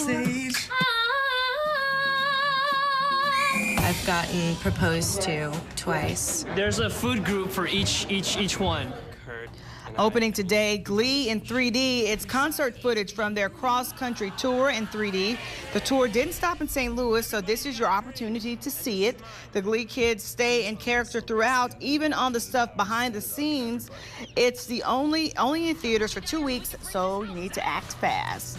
sage. I've gotten proposed to twice. There's a food group for each one. Opening today, Glee in 3D. It's concert footage from their cross-country tour in 3D. The tour didn't stop in St. Louis, so this is your opportunity to see it. The Glee kids stay in character throughout, even on the stuff behind the scenes. It's the only in theaters for 2 weeks, so you need to act fast.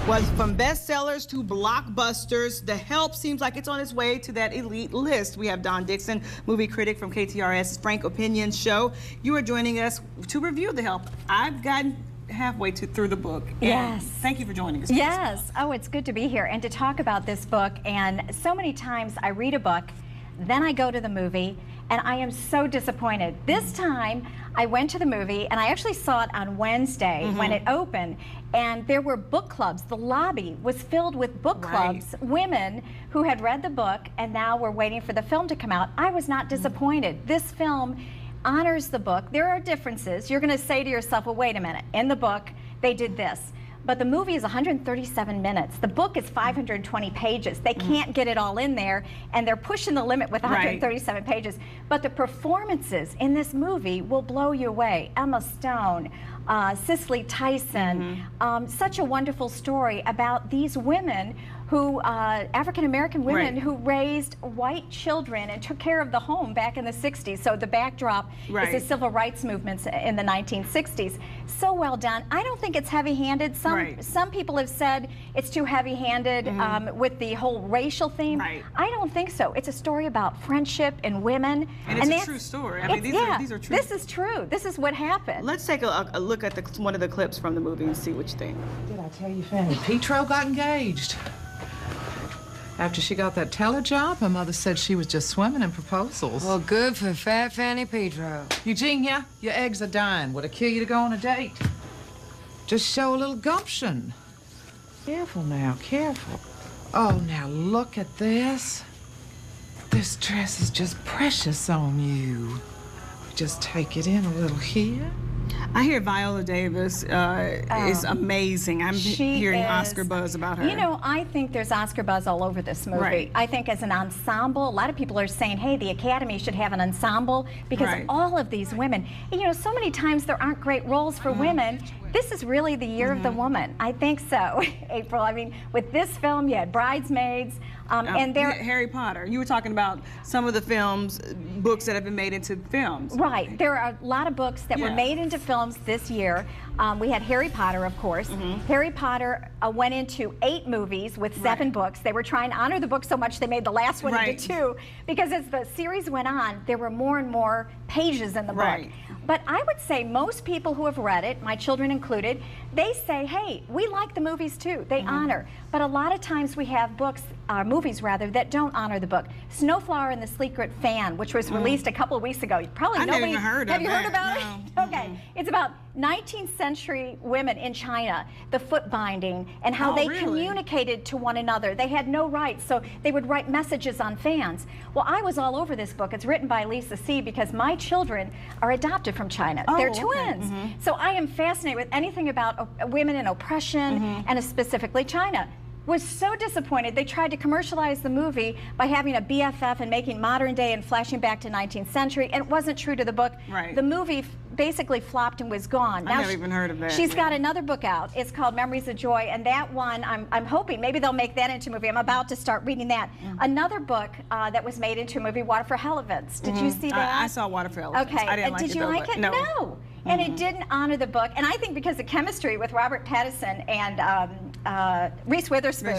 Well, from bestsellers to blockbusters, The Help seems like it's on its way to that elite list. We have Don Dixon, movie critic from KTRS's Frank Opinion show. You are joining us to review The Help. I've gotten halfway through the book. Yes. Thank you for joining us. Yes. Oh, it's good to be here and to talk about this book. And so many times I read a book, then I go to the movie, and I am so disappointed. This time, I went to the movie, and I actually saw it on Wednesday when it opened, and there were book clubs. The lobby was filled with book clubs, women who had read the book, and now were waiting for the film to come out. I was not disappointed. This film honors the book. There are differences. You're going to say to yourself, well, wait a minute. In the book, they did this. But the movie is 137 minutes. The book is 520 pages. They can't get it all in there, and they're pushing the limit with 137 pages. But the performances in this movie will blow you away. Emma Stone, Cicely Tyson, such a wonderful story about these women who, African-American women who raised white children and took care of the home back in the 60s. So the backdrop is the civil rights movements in the 1960s. So well done. I don't think it's heavy-handed. Some people have said it's too heavy-handed with the whole racial theme. I don't think so. It's a story about friendship and women. And it's a true story. I mean, these are true. This is true. This is what happened. Let's take a look at one of the clips from the movie and see what you think. Did I tell you Fanny Petro got engaged? After she got that teller job, her mother said she was just swimming in proposals. Well, good for Fat Fanny Petro. Eugenia, your eggs are dying. Would it kill you to go on a date? Just show a little gumption. Careful now, careful. Oh, now look at this. This dress is just precious on you. Just take it in a little here. I hear Viola Davis is amazing. I'm hearing Oscar buzz about her. You know, I think there's Oscar buzz all over this movie. I think as an ensemble, a lot of people are saying, hey, the Academy should have an ensemble because all of these women. And, you know, so many times there aren't great roles for women. This is really the year of the woman. I think so, April. I mean, with this film, you had Bridesmaids, and there. Harry Potter. You were talking about some of the books that have been made into films. Right. There are a lot of books that were made into films this year. We had Harry Potter, of course. Harry Potter went into 8 movies with 7 books. They were trying to honor the book so much they made the last one into 2, because as the series went on, there were more and more pages in the book. But I would say most people who have read it, my children included, they say, hey, we like the movies too. They honor. But a lot of times we have books, movies rather, that don't honor the book. Snowflower and the Secret Fan, which was released a couple of weeks ago. Probably nobody. Never even heard of Have you heard about No. it? Okay. It's about 19th century women in China, the foot binding, and how they communicated to one another. They had no rights, so they would write messages on fans. Well, I was all over this book. It's written by Lisa C. because my children are adopted from China. They're twins. So I am fascinated with anything about women and oppression, and specifically China. Was so disappointed. They tried to commercialize the movie by having a BFF and making modern day and flashing back to 19th century, and it wasn't true to the book. The movie basically flopped and was gone. I've never even heard of that. She's got another book out. It's called Memories of Joy, and that one, I'm hoping maybe they'll make that into a movie. I'm about to start reading that. Another book that was made into a movie, Water for Elephants. Did you see that? I saw Water for Elephants. Okay. I didn't like Did you like it? No. And it didn't honor the book. And I think because the chemistry with Robert Pattinson and Reese Witherspoon.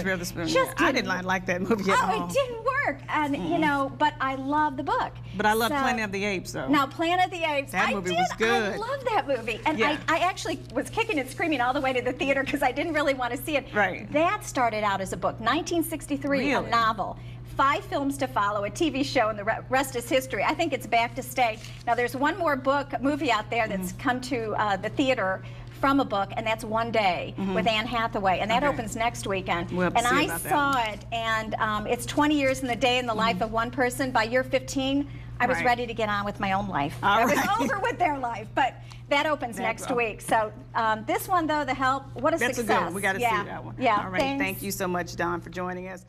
I didn't like that movie at all. It didn't work. And, you know, but I love the book. But I love Planet of the Apes, though. Now, Planet of the Apes. That movie was good. I love that movie. And I actually was kicking and screaming all the way to the theater because I didn't really want to see it. That started out as a book, 1963, a novel. 5 films to follow, a TV show, and the rest is history. I think it's back to stay. Now, there's one more movie out there that's come to the theater from a book, and that's One Day with Anne Hathaway, and that opens next weekend. And I saw it, and it's 20 years in the day in the life of one person. By year 15, I was Right. ready to get on with my own life. All I was right. over with their life, but that opens next week. So this one, though, The Help, what a That's success. a good one. We got to Yeah. see that one. Yeah. All right. Thanks. Thank you so much, Dawn, for joining us.